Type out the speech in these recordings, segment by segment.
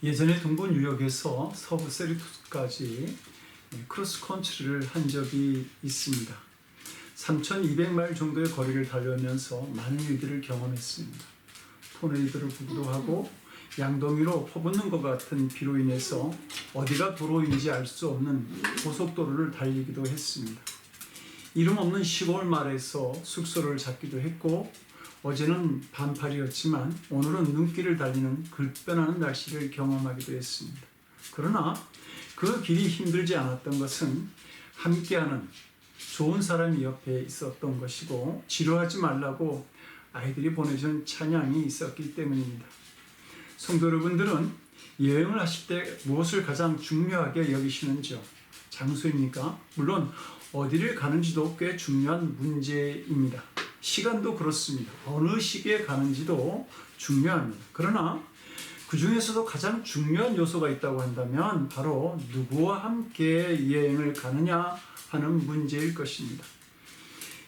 예전에 동부 뉴욕에서 서부 세리토스까지 크로스컨트리를 한 적이 있습니다. 3,200마일 정도의 거리를 달려오면서 많은 일들을 경험했습니다. 토네이도를 보기도 하고 양동이로 퍼붓는 것 같은 비로 인해서 어디가 도로인지 알 수 없는 고속도로를 달리기도 했습니다. 이름 없는 시골 마을에서 숙소를 잡기도 했고, 어제는 반팔이었지만 오늘은 눈길을 달리는 급변하는 날씨를 경험하기도 했습니다. 그러나 그 길이 힘들지 않았던 것은 함께하는 좋은 사람이 옆에 있었던 것이고, 지루하지 말라고 아이들이 보내준 찬양이 있었기 때문입니다. 성도 여러분들은 여행을 하실 때 무엇을 가장 중요하게 여기시는지요? 장소입니까? 물론 어디를 가는지도 꽤 중요한 문제입니다. 시간도 그렇습니다. 어느 시기에 가는지도 중요합니다. 그러나 그 중에서도 가장 중요한 요소가 있다고 한다면 바로 누구와 함께 여행을 가느냐 하는 문제일 것입니다.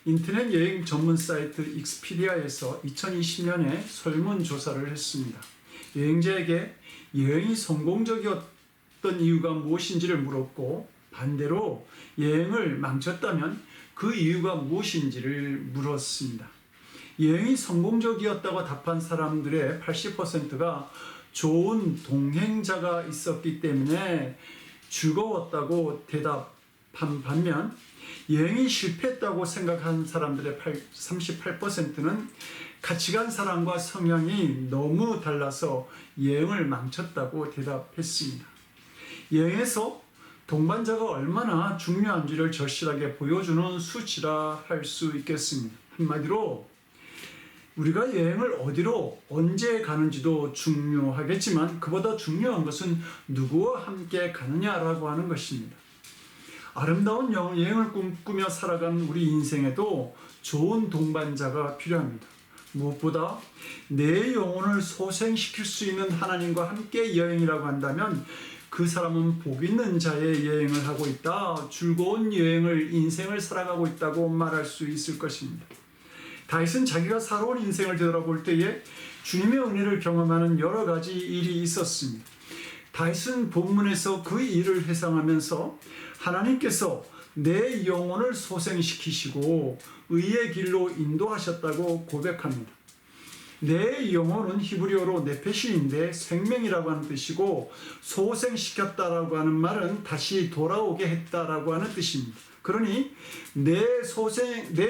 인터넷 여행 전문 사이트 익스피디아에서 2020년에 설문조사를 했습니다. 여행자에게 여행이 성공적이었던 이유가 무엇인지를 물었고, 반대로 여행을 망쳤다면 그 이유가 무엇인지를 물었습니다. 여행이 성공적이었다고 답한 사람들의 80%가 좋은 동행자가 있었기 때문에 즐거웠다고 대답한 반면, 여행이 실패했다고 생각한 사람들의 38%는 같이 간 사람과 성향이 너무 달라서 여행을 망쳤다고 대답했습니다. 여행에서 동반자가 얼마나 중요한지를 절실하게 보여주는 수치라 할 수 있겠습니다. 한마디로 우리가 여행을 어디로 언제 가는지도 중요하겠지만 그보다 중요한 것은 누구와 함께 가느냐라고 하는 것입니다. 아름다운 여행을 꿈꾸며 살아간 우리 인생에도 좋은 동반자가 필요합니다. 무엇보다 내 영혼을 소생시킬 수 있는 하나님과 함께 여행이라고 한다면 그 사람은 복 있는 자의 여행을 하고 있다, 즐거운 여행을 인생을 살아가고 있다고 말할 수 있을 것입니다. 다윗은 자기가 살아온 인생을 되돌아볼 때에 주님의 은혜를 경험하는 여러 가지 일이 있었습니다. 다윗은 본문에서 그 일을 회상하면서 하나님께서 내 영혼을 소생시키시고 의의 길로 인도하셨다고 고백합니다. 내 영혼은 히브리어로 네페신인데 생명이라고 하는 뜻이고, 소생시켰다라고 하는 말은 다시 돌아오게 했다라고 하는 뜻입니다. 그러니 내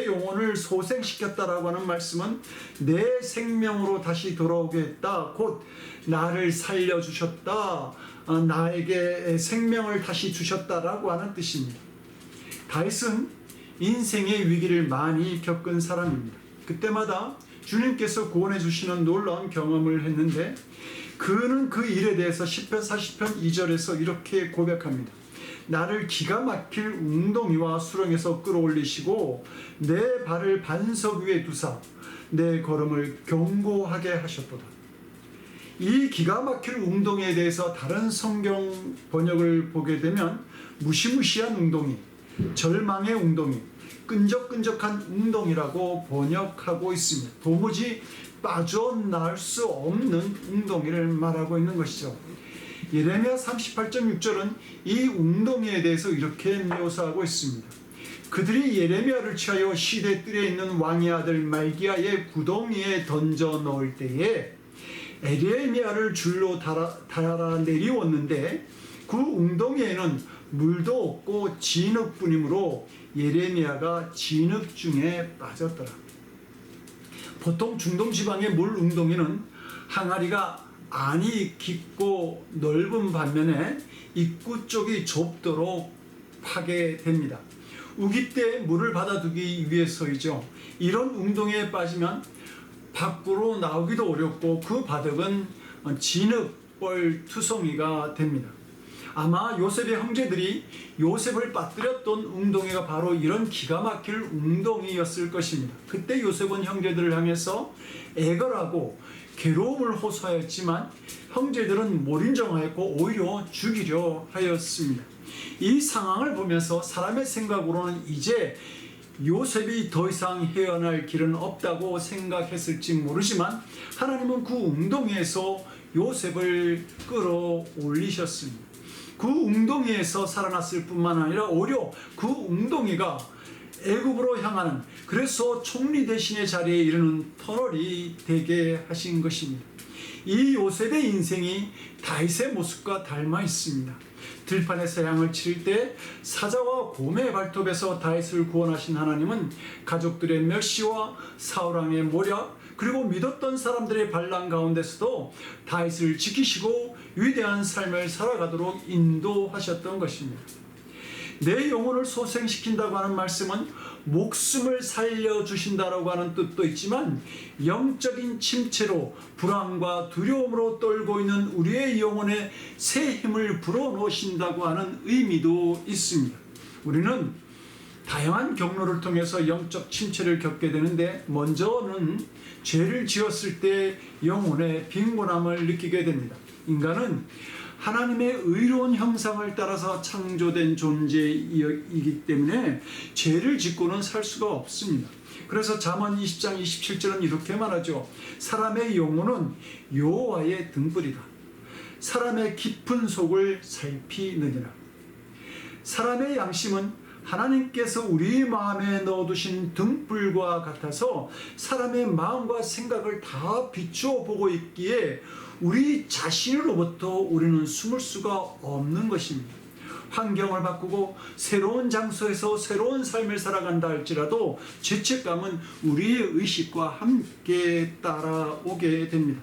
영혼을 소생시켰다라고 하는 말씀은 내 생명으로 다시 돌아오게 했다, 곧 나를 살려주셨다, 나에게 생명을 다시 주셨다라고 하는 뜻입니다. 다윗은 인생의 위기를 많이 겪은 사람입니다. 그때마다 주님께서 구원해 주시는 놀라운 경험을 했는데, 그는 그 일에 대해서 10편 40편 2절에서 이렇게 고백합니다. 나를 기가 막힐 웅덩이와 수렁에서 끌어올리시고 내 발을 반석 위에 두사 내 걸음을 견고하게 하셨도다. 이 기가 막힐 웅덩이에 대해서 다른 성경 번역을 보게 되면 무시무시한 웅덩이, 절망의 웅덩이, 끈적끈적한 웅덩이라고 번역하고 있습니다. 도무지 빠져나올 수 없는 웅덩이를 말하고 있는 것이죠. 예레미야 38.6절은 이 웅덩이에 대해서 이렇게 묘사하고 있습니다. 그들이 예레미야를 취하여 시대 뜰에 있는 왕의 아들 말기야의 구덩이에 던져 넣을 때에 예레미야를 줄로 달아 내리웠는데 그 웅덩이에는 물도 없고 진흙뿐이므로 예레미야가 진흙 중에 빠졌더라. 보통 중동 지방의 물 웅덩이는 항아리가 안이 깊고 넓은 반면에 입구 쪽이 좁도록 파괴됩니다. 우기 때 물을 받아두기 위해서이죠. 이런 웅덩이에 빠지면 밖으로 나오기도 어렵고 그 바닥은 진흙벌 투성이가 됩니다. 아마 요셉의 형제들이 요셉을 빠뜨렸던 웅덩이가 바로 이런 기가 막힐 웅덩이였을 것입니다. 그때 요셉은 형제들을 향해서 애걸하고 괴로움을 호소하였지만 형제들은 몰인정하였고 오히려 죽이려 하였습니다. 이 상황을 보면서 사람의 생각으로는 이제 요셉이 더 이상 헤어날 길은 없다고 생각했을지 모르지만 하나님은 그 웅덩이에서 요셉을 끌어올리셨습니다. 그 웅덩이에서 살아났을 뿐만 아니라 오히려 그 웅덩이가 애굽으로 향하는, 그래서 총리 대신의 자리에 이르는 터널이 되게 하신 것입니다. 이 요셉의 인생이 다윗의 모습과 닮아 있습니다. 들판에서 양을 치를 때 사자와 곰의 발톱에서 다윗을 구원하신 하나님은 가족들의 멸시와 사울왕의 모략, 그리고 믿었던 사람들의 반란 가운데서도 다윗을 지키시고 위대한 삶을 살아가도록 인도하셨던 것입니다. 내 영혼을 소생시킨다고 하는 말씀은 목숨을 살려주신다라고 하는 뜻도 있지만, 영적인 침체로 불안과 두려움으로 떨고 있는 우리의 영혼에 새 힘을 불어넣으신다고 하는 의미도 있습니다. 우리는 다양한 경로를 통해서 영적 침체를 겪게 되는데, 먼저는 죄를 지었을 때 영혼의 빈곤함을 느끼게 됩니다. 인간은 하나님의 의로운 형상을 따라서 창조된 존재이기 때문에 죄를 짓고는 살 수가 없습니다. 그래서 잠언 20장 27절은 이렇게 말하죠. 사람의 영혼은 여호와의 등불이다. 사람의 깊은 속을 살피느니라. 사람의 양심은 하나님께서 우리 마음에 넣어두신 등불과 같아서 사람의 마음과 생각을 다 비추어 보고 있기에 우리 자신으로부터 우리는 숨을 수가 없는 것입니다. 환경을 바꾸고 새로운 장소에서 새로운 삶을 살아간다 할지라도 죄책감은 우리의 의식과 함께 따라오게 됩니다.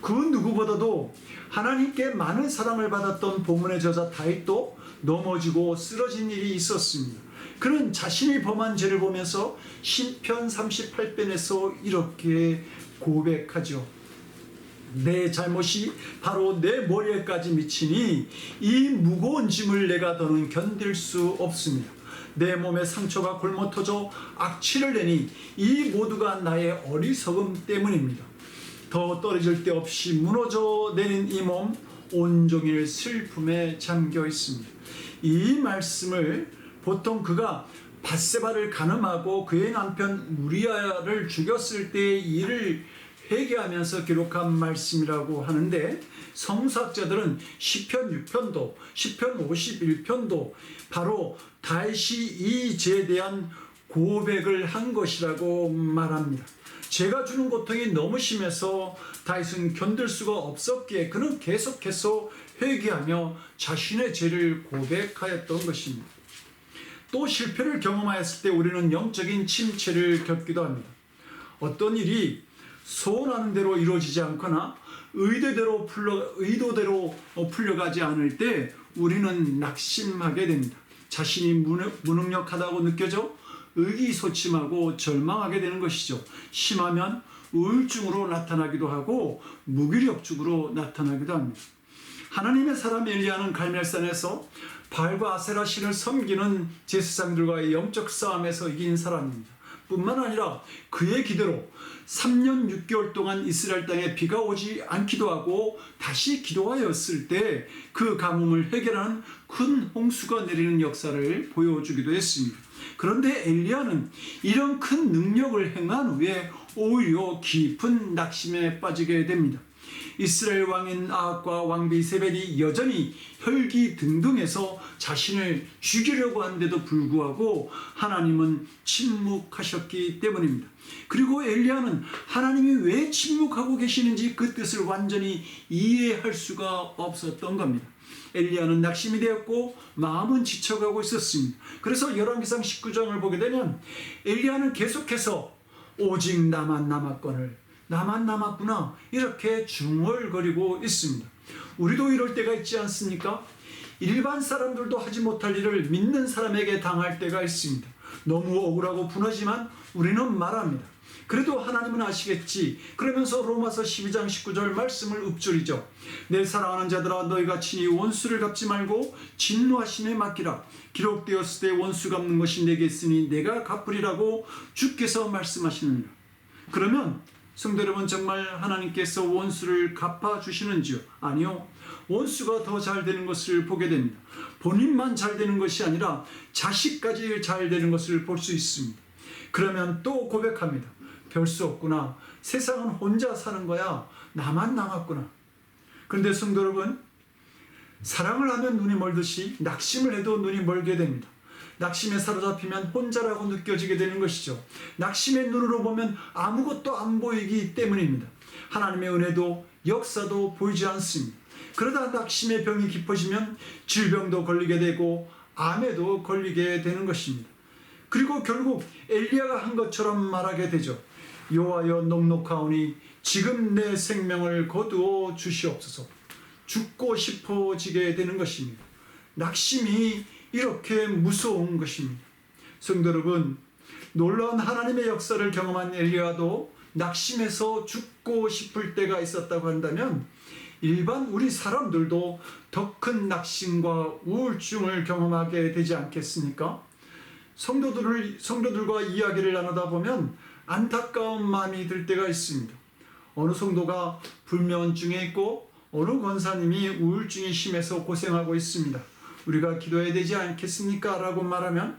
그 누구보다도 하나님께 많은 사랑을 받았던 본문의 저자 다윗도 넘어지고 쓰러진 일이 있었습니다. 그는 자신이 범한 죄를 보면서 시편 38편에서 이렇게 고백하죠. 내 잘못이 바로 내 머리에까지 미치니 이 무거운 짐을 내가 더는 견딜 수 없습니다. 내 몸에 상처가 굶어 터져 악취를 내니 이 모두가 나의 어리석음 때문입니다. 더 떨어질 데 없이 무너져 내린 이 몸 온종일 슬픔에 잠겨 있습니다. 이 말씀을 보통 그가 밧세바를 간음하고 그의 남편 우리아를 죽였을 때의 일을 회개하면서 기록한 말씀이라고 하는데, 성서학자들은 시편 6편도 시편 51편도 바로 다윗이 이 죄에 대한 고백을 한 것이라고 말합니다. 죄가 주는 고통이 너무 심해서 다윗은 견딜 수가 없었기에 그는 계속해서 회개하며 자신의 죄를 고백하였던 것입니다. 또 실패를 경험하였을 때 우리는 영적인 침체를 겪기도 합니다. 어떤 일이 소원하는 대로 이루어지지 않거나 의도대로 풀려가지 않을 때 우리는 낙심하게 됩니다. 자신이 무능력하다고 느껴져 의기소침하고 절망하게 되는 것이죠. 심하면 우울증으로 나타나기도 하고 무기력증으로 나타나기도 합니다. 하나님의 사람 엘리야는 갈멜산에서 바알과 아세라 신을 섬기는 제사장들과의 영적 싸움에서 이긴 사람입니다. 뿐만 아니라 그의 기대로 3년 6개월 동안 이스라엘 땅에 비가 오지 않기도 하고 다시 기도하였을 때 그 가뭄을 해결하는 큰 홍수가 내리는 역사를 보여주기도 했습니다. 그런데 엘리야는 이런 큰 능력을 행한 후에 오히려 깊은 낙심에 빠지게 됩니다. 이스라엘 왕인 아합과 왕비 이세벨이 여전히 혈기등등해서 자신을 죽이려고 하는데도 불구하고 하나님은 침묵하셨기 때문입니다. 그리고 엘리야는 하나님이 왜 침묵하고 계시는지 그 뜻을 완전히 이해할 수가 없었던 겁니다. 엘리야는 낙심이 되었고 마음은 지쳐가고 있었습니다. 그래서 열왕기상 19장을 보게 되면 엘리야는 계속해서 오직 나만 남았구나 이렇게 중얼거리고 있습니다. 우리도 이럴 때가 있지 않습니까? 일반 사람들도 하지 못할 일을 믿는 사람에게 당할 때가 있습니다. 너무 억울하고 분하지만 우리는 말합니다. 그래도 하나님은 아시겠지. 그러면서 로마서 12장 19절 말씀을 읊조리죠. 내 사랑하는 자들아 너희가 친히 원수를 갚지 말고 진노하심에 맡기라. 기록되었을 때 원수 갚는 것이 내게 있으니 내가 갚으리라고 주께서 말씀하시느니라. 그러면 성도 여러분, 정말 하나님께서 원수를 갚아주시는지요? 아니요. 원수가 더 잘 되는 것을 보게 됩니다. 본인만 잘 되는 것이 아니라 자식까지 잘 되는 것을 볼 수 있습니다. 그러면 또 고백합니다. 별 수 없구나. 세상은 혼자 사는 거야. 나만 남았구나. 그런데 성도 여러분, 사랑을 하면 눈이 멀듯이 낙심을 해도 눈이 멀게 됩니다. 낙심에 사로잡히면 혼자라고 느껴지게 되는 것이죠. 낙심의 눈으로 보면 아무것도 안 보이기 때문입니다. 하나님의 은혜도 역사도 보이지 않습니다. 그러다 낙심의 병이 깊어지면 질병도 걸리게 되고 암에도 걸리게 되는 것입니다. 그리고 결국 엘리야가 한 것처럼 말하게 되죠. 여호와여 녹록하오니 지금 내 생명을 거두어 주시옵소서. 죽고 싶어지게 되는 것입니다. 낙심이 이렇게 무서운 것입니다. 성도 여러분, 놀라운 하나님의 역사를 경험한 엘리야도 낙심해서 죽고 싶을 때가 있었다고 한다면 일반 우리 사람들도 더 큰 낙심과 우울증을 경험하게 되지 않겠습니까? 성도들과 이야기를 나누다 보면 안타까운 마음이 들 때가 있습니다. 어느 성도가 불면증에 있고 어느 권사님이 우울증이 심해서 고생하고 있습니다. 우리가 기도해야 되지 않겠습니까? 라고 말하면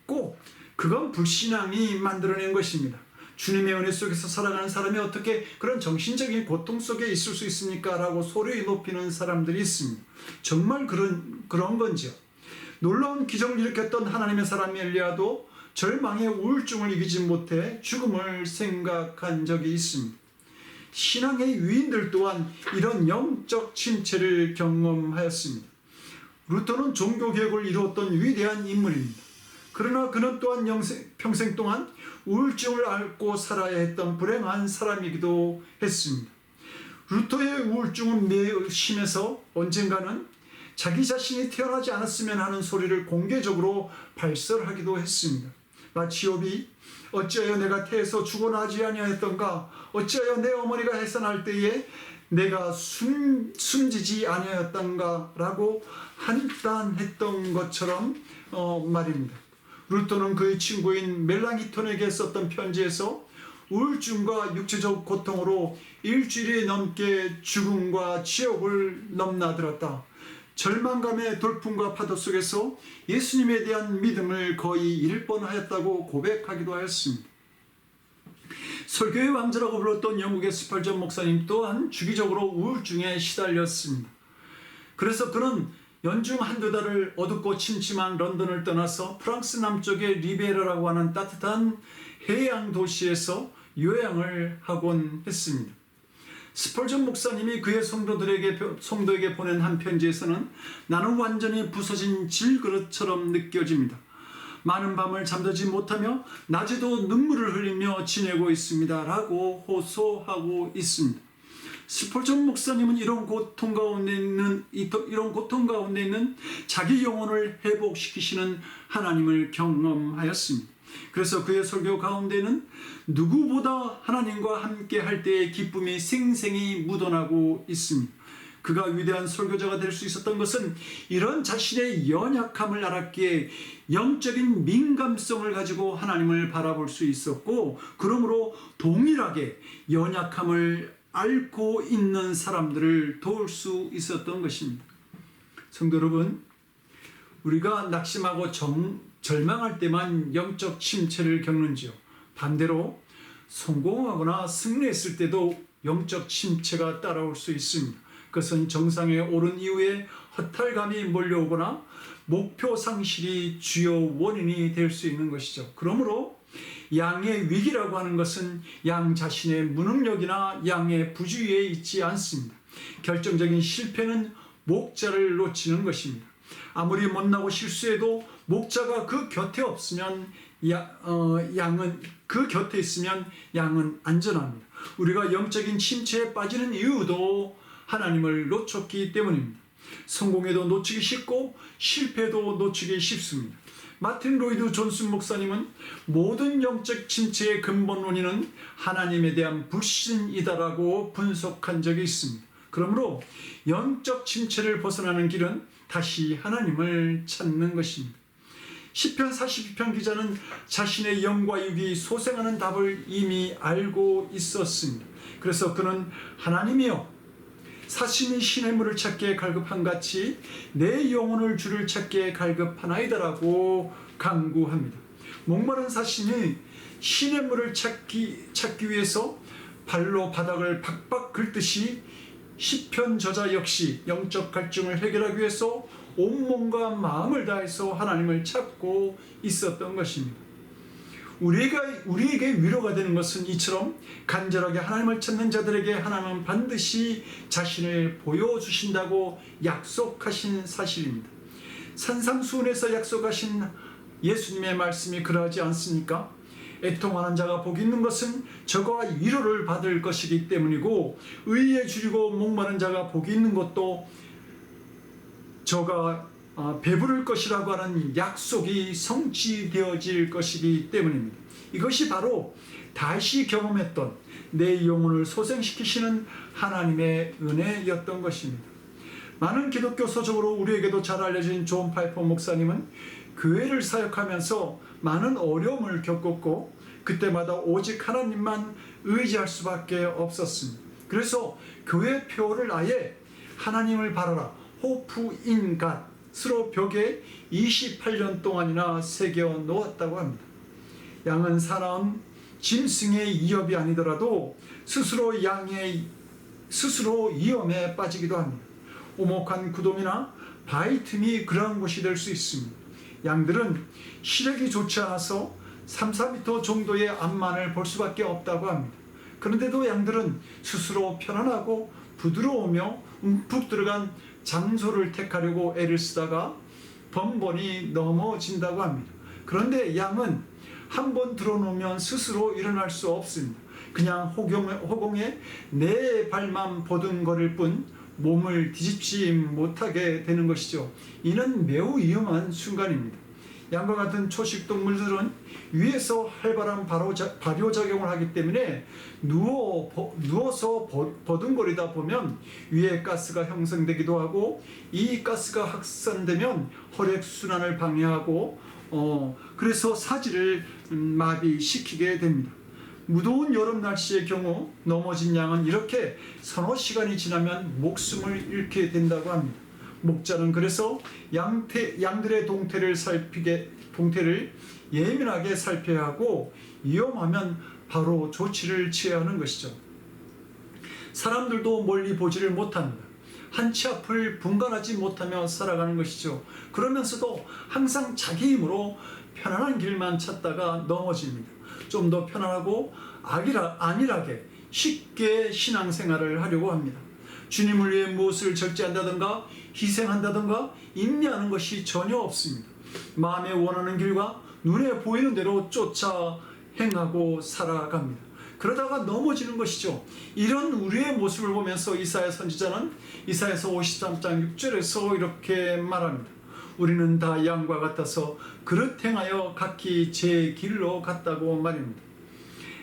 꼭 그건 불신앙이 만들어낸 것입니다. 주님의 은혜 속에서 살아가는 사람이 어떻게 그런 정신적인 고통 속에 있을 수 있습니까? 라고 소리 높이는 사람들이 있습니다. 정말 그런 건지요? 놀라운 기적을 일으켰던 하나님의 사람 엘리야도 절망의 우울증을 이기지 못해 죽음을 생각한 적이 있습니다. 신앙의 위인들 또한 이런 영적 침체를 경험하였습니다. 루터는 종교개혁을 이루었던 위대한 인물입니다. 그러나 그는 또한 평생 동안 우울증을 앓고 살아야 했던 불행한 사람이기도 했습니다. 루터의 우울증은 매우 심해서 언젠가는 자기 자신이 태어나지 않았으면 하는 소리를 공개적으로 발설하기도 했습니다. 마치 욥이 어찌하여 내가 태에서 죽어나지 아니하였던가, 어찌하여 내 어머니가 해산할 때에 내가 숨지지 아니하였던가 라고 한탄했던 것처럼 말입니다. 루터는 그의 친구인 멜랑히톤에게 썼던 편지에서 우울증과 육체적 고통으로 일주일이 넘게 죽음과 지옥을 넘나들었다. 절망감의 돌풍과 파도 속에서 예수님에 대한 믿음을 거의 잃을 뻔하였다고 고백하기도 하였습니다. 설교의 왕자라고 불렀던 영국의 스펄전 목사님 또한 주기적으로 우울증에 시달렸습니다. 그래서 그는 연중 한두 달을 어둡고 침침한 런던을 떠나서 프랑스 남쪽의 리베르라고 하는 따뜻한 해양 도시에서 요양을 하곤 했습니다. 스펄전 목사님이 그의 성도에게 보낸 한 편지에서는 나는 완전히 부서진 질그릇처럼 느껴집니다. 많은 밤을 잠들지 못하며 낮에도 눈물을 흘리며 지내고 있습니다. 라고 호소하고 있습니다. 스펄전 목사님은 이런 고통 가운데 있는 자기 영혼을 회복시키시는 하나님을 경험하였습니다. 그래서 그의 설교 가운데는 누구보다 하나님과 함께 할 때의 기쁨이 생생히 묻어나고 있습니다. 그가 위대한 설교자가 될 수 있었던 것은 이런 자신의 연약함을 알았기에 영적인 민감성을 가지고 하나님을 바라볼 수 있었고, 그러므로 동일하게 연약함을 앓고 있는 사람들을 도울 수 있었던 것입니다. 성도 여러분, 우리가 낙심하고 절망할 때만 영적 침체를 겪는지요? 반대로 성공하거나 승리했을 때도 영적 침체가 따라올 수 있습니다. 그것은 정상에 오른 이후에 허탈감이 몰려오거나 목표 상실이 주요 원인이 될 수 있는 것이죠. 그러므로 양의 위기라고 하는 것은 양 자신의 무능력이나 양의 부주의에 있지 않습니다. 결정적인 실패는 목자를 놓치는 것입니다. 아무리 못나고 실수해도 목자가 그 곁에 없으면 양은 그 곁에 있으면 양은 안전합니다. 우리가 영적인 침체에 빠지는 이유도 하나님을 놓쳤기 때문입니다. 성공에도 놓치기 쉽고 실패도 놓치기 쉽습니다. 마틴 로이드 존슨 목사님은 모든 영적 침체의 근본 원인은 하나님에 대한 불신이다라고 분석한 적이 있습니다. 그러므로 영적 침체를 벗어나는 길은 다시 하나님을 찾는 것입니다. 시편 42편 기자는 자신의 영과 육이 소생하는 답을 이미 알고 있었습니다. 그래서 그는 하나님이여, 사심이 시냇물을 찾기에 갈급한 같이 내 영혼을 주를 찾기에 갈급하나이다라고 간구합니다. 목마른 사심이 시냇물을 찾기 위해서 발로 바닥을 박박 긁듯이 시편 저자 역시 영적 갈증을 해결하기 위해서 온몸과 마음을 다해서 하나님을 찾고 있었던 것입니다. 우리에게 위로가 되는 것은 이처럼 간절하게 하나님을 찾는 자들에게 하나님은 반드시 자신을 보여주신다고 약속하신 사실입니다. 산상수훈에서 약속하신 예수님의 말씀이 그러하지 않습니까? 애통하는 자가 복이 있는 것은 저가 위로를 받을 것이기 때문이고, 의에 줄이고 목마른 자가 복이 있는 것도 저가 배부를 것이라고 하는 약속이 성취되어질 것이기 때문입니다. 이것이 바로 다시 경험했던 내 영혼을 소생시키시는 하나님의 은혜였던 것입니다. 많은 기독교 서적으로 우리에게도 잘 알려진 존 파이퍼 목사님은 교회를 사역하면서 많은 어려움을 겪었고, 그때마다 오직 하나님만 의지할 수밖에 없었습니다. 그래서 교회 표를 아예 하나님을 바라라, 호프 인 갓으로 벽에 28년 동안이나 새겨 놓았다고 합니다. 양은 사나운 짐승의 위협이 아니더라도 스스로 위험에 빠지기도 합니다. 오목한 구덩이나 바위 틈이 그러한 곳이 될 수 있습니다. 양들은 시력이 좋지 않아서 3-4m 정도의 앞만을 볼 수밖에 없다고 합니다. 그런데도 양들은 스스로 편안하고 부드러우며 움푹 들어간 장소를 택하려고 애를 쓰다가 번번이 넘어진다고 합니다. 그런데 양은 한번 들어놓으면 스스로 일어날 수 없습니다. 그냥 허공에 네 발만 보듬거릴 뿐 몸을 뒤집지 못하게 되는 것이죠. 이는 매우 위험한 순간입니다. 양과 같은 초식 동물들은 위에서 활발한 발효작용을 하기 때문에 누워서 버둥거리다 보면 위에 가스가 형성되기도 하고, 이 가스가 확산되면 혈액순환을 방해하고 그래서 사지를 마비시키게 됩니다. 무더운 여름 날씨의 경우 넘어진 양은 이렇게 서너 시간이 지나면 목숨을 잃게 된다고 합니다. 목자는 그래서 양들의 동태를 예민하게 살펴야 하고, 위험하면 바로 조치를 취해야 하는 것이죠. 사람들도 멀리 보지를 못합니다. 한 치 앞을 분간하지 못하며 살아가는 것이죠. 그러면서도 항상 자기 힘으로 편안한 길만 찾다가 넘어집니다. 좀 더 편안하고 안일하게 쉽게 신앙생활을 하려고 합니다. 주님을 위해 무엇을 절제한다든가 희생한다든가 인내하는 것이 전혀 없습니다. 마음에 원하는 길과 눈에 보이는 대로 쫓아 행하고 살아갑니다. 그러다가 넘어지는 것이죠. 이런 우리의 모습을 보면서 이사야 선지자는 이사야서 53장 6절에서 이렇게 말합니다. 우리는 다 양과 같아서 그릇 행하여 각기 제 길로 갔다고 말입니다.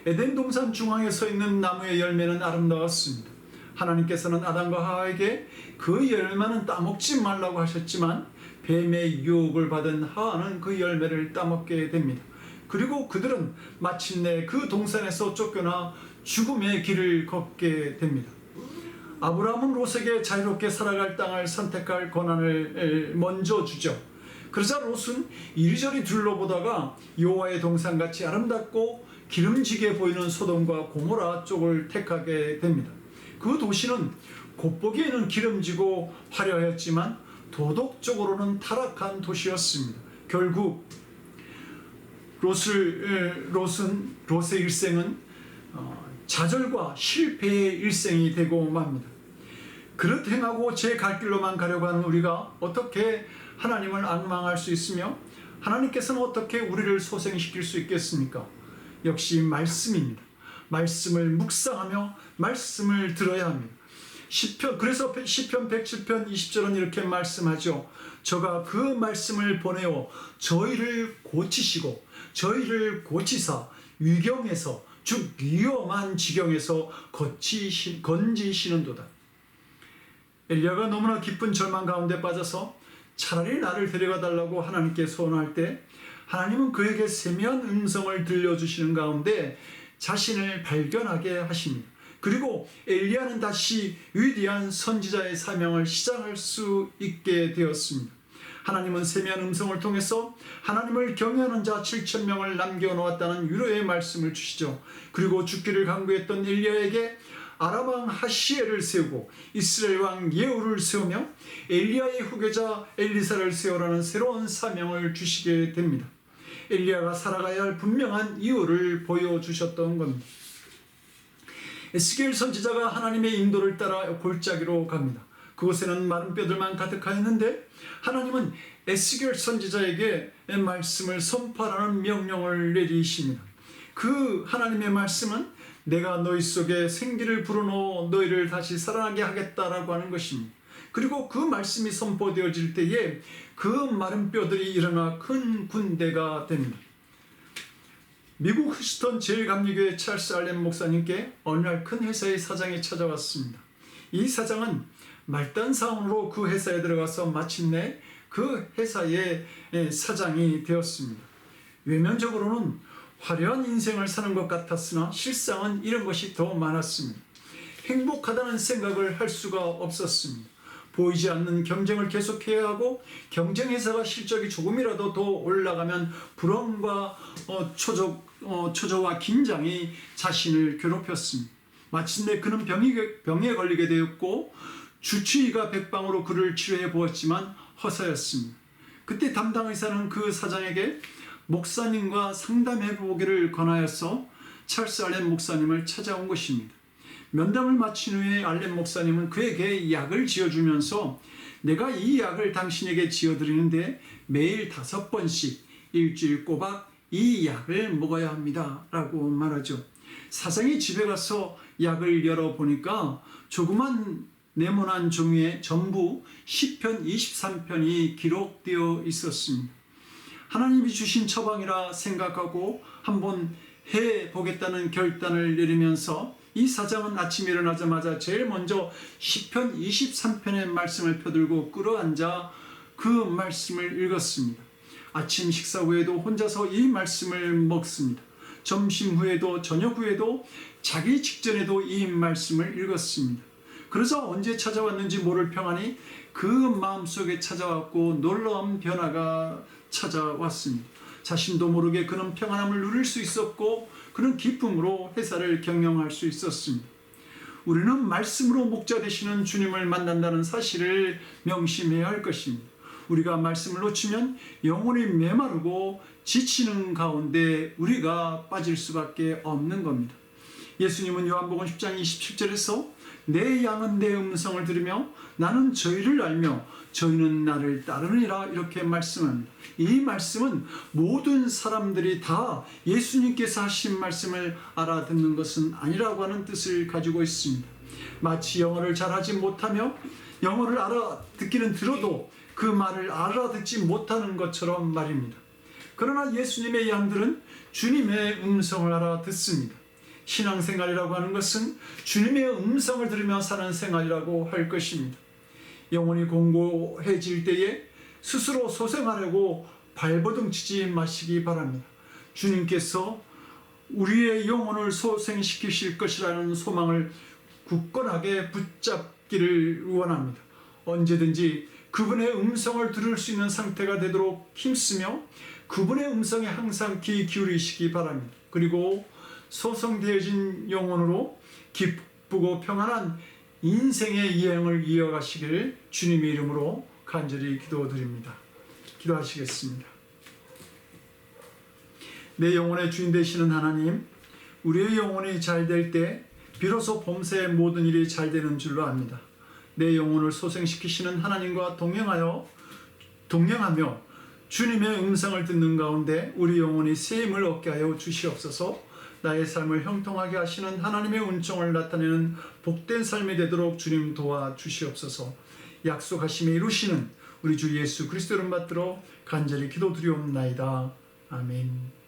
에덴 동산 중앙에 서 있는 나무의 열매는 아름다웠습니다. 하나님께서는 아담과 하와에게 그 열매는 따먹지 말라고 하셨지만 뱀의 유혹을 받은 하와는 그 열매를 따먹게 됩니다. 그리고 그들은 마침내 그 동산에서 쫓겨나 죽음의 길을 걷게 됩니다. 아브라함은 롯에게 자유롭게 살아갈 땅을 선택할 권한을 먼저 주죠. 그러자 롯은 이리저리 둘러보다가 여호와의 동산같이 아름답고 기름지게 보이는 소돔과 고모라 쪽을 택하게 됩니다. 그 도시는 겉보기에는 기름지고 화려했지만 도덕적으로는 타락한 도시였습니다. 결국 롯의 일생은 좌절과 실패의 일생이 되고 맙니다. 그릇 행하고 제 갈 길로만 가려고 하는 우리가 어떻게 하나님을 앙망할 수 있으며 하나님께서는 어떻게 우리를 소생시킬 수 있겠습니까? 역시 말씀입니다. 말씀을 묵상하며 말씀을 들어야 합니다. 그래서 시편 107편 20절은 이렇게 말씀하죠. 저가 그 말씀을 보내어 저희를 고치시고 저희를 고치사 위경에서 즉 위험한 지경에서 건지시는도다. 엘리야가 너무나 깊은 절망 가운데 빠져서 차라리 나를 데려가 달라고 하나님께 소원할 때 하나님은 그에게 세미한 음성을 들려주시는 가운데 자신을 발견하게 하십니다. 그리고 엘리야는 다시 위대한 선지자의 사명을 시작할 수 있게 되었습니다. 하나님은 세미한 음성을 통해서 하나님을 경외하는 자 7,000명을 남겨놓았다는 위로의 말씀을 주시죠. 그리고 죽기를 강구했던 엘리야에게 아람 왕 하시엘을 세우고 이스라엘 왕 예후를 세우며 엘리야의 후계자 엘리사를 세우라는 새로운 사명을 주시게 됩니다. 엘리야가 살아가야 할 분명한 이유를 보여주셨던 겁니다. 에스겔 선지자가 하나님의 인도를 따라 골짜기로 갑니다. 그곳에는 마른 뼈들만 가득하였는데 하나님은 에스겔 선지자에게 말씀을 선포하라는 명령을 내리십니다. 그 하나님의 말씀은 내가 너희 속에 생기를 불어넣어 너희를 다시 살아나게 하겠다라고 하는 것입니다. 그리고 그 말씀이 선포되어질 때에 그 마른 뼈들이 일어나 큰 군대가 됩니다. 미국 휴스턴 제일감리교회 찰스 알렌 목사님께 어느 날 큰 회사의 사장이 찾아왔습니다. 이 사장은 말단 사원으로 그 회사에 들어가서 마침내 그 회사의 사장이 되었습니다. 외면적으로는 화려한 인생을 사는 것 같았으나 실상은 이런 것이 더 많았습니다. 행복하다는 생각을 할 수가 없었습니다. 보이지 않는 경쟁을 계속해야 하고 경쟁 회사가 실적이 조금이라도 더 올라가면 불안과 초조와 긴장이 자신을 괴롭혔습니다. 마침내 그는 병에 걸리게 되었고 주치의가 백방으로 그를 치료해 보았지만 허사였습니다. 그때 담당 의사는 그 사장에게 목사님과 상담해 보기를 권하여서 찰스 알렌 목사님을 찾아온 것입니다. 면담을 마친 후에 알렌 목사님은 그에게 약을 지어주면서 내가 이 약을 당신에게 지어드리는데 매일 5번씩 일주일 꼬박 이 약을 먹어야 합니다 라고 말하죠. 사장이 집에 가서 약을 열어보니까 조그만 네모난 종이에 전부 시편 23편이 기록되어 있었습니다. 하나님이 주신 처방이라 생각하고 한번 해보겠다는 결단을 내리면서 이 사장은 아침에 일어나자마자 제일 먼저 시편 23편의 말씀을 펴들고 끌어앉아 그 말씀을 읽었습니다. 아침 식사 후에도 혼자서 이 말씀을 먹습니다. 점심 후에도 저녁 후에도 자기 직전에도 이 말씀을 읽었습니다. 그래서 언제 찾아왔는지 모를 평안이 그 마음속에 찾아왔고 놀라운 변화가 찾아왔습니다. 자신도 모르게 그는 평안함을 누릴 수 있었고 그는 기쁨으로 회사를 경영할 수 있었습니다. 우리는 말씀으로 목자 되시는 주님을 만난다는 사실을 명심해야 할 것입니다. 우리가 말씀을 놓치면 영혼이 메마르고 지치는 가운데 우리가 빠질 수밖에 없는 겁니다. 예수님은 요한복음 10장 27절에서 내 양은 내 음성을 들으며 나는 저희를 알며 저희는 나를 따르느니라 이렇게 말씀합니다. 이 말씀은 모든 사람들이 다 예수님께서 하신 말씀을 알아듣는 것은 아니라고 하는 뜻을 가지고 있습니다. 마치 영어를 잘하지 못하며 영어를 알아듣기는 들어도 그 말을 알아듣지 못하는 것처럼 말입니다. 그러나 예수님의 양들은 주님의 음성을 알아듣습니다. 신앙생활이라고 하는 것은 주님의 음성을 들으며 사는 생활이라고 할 것입니다. 영혼이 공고해질 때에 스스로 소생하려고 발버둥치지 마시기 바랍니다. 주님께서 우리의 영혼을 소생시키실 것이라는 소망을 굳건하게 붙잡기를 원합니다. 언제든지 그분의 음성을 들을 수 있는 상태가 되도록 힘쓰며 그분의 음성에 항상 귀 기울이시기 바랍니다. 그리고 소성되어진 영혼으로 기쁘고 평안한 인생의 여행을 이어가시길 주님의 이름으로 간절히 기도드립니다. 기도하시겠습니다. 내 영혼의 주인 되시는 하나님, 우리의 영혼이 잘 될 때 비로소 범사의 모든 일이 잘 되는 줄로 압니다. 내 영혼을 소생시키시는 하나님과 동행하며 주님의 음성을 듣는 가운데 우리 영혼이 새 힘을 얻게 하여 주시옵소서. 나의 삶을 형통하게 하시는 하나님의 은총을 나타내는 복된 삶이 되도록 주님 도와주시옵소서. 약속하심에 이루시는 우리 주 예수 그리스도 이름 받들어 간절히 기도드리옵나이다. 아멘.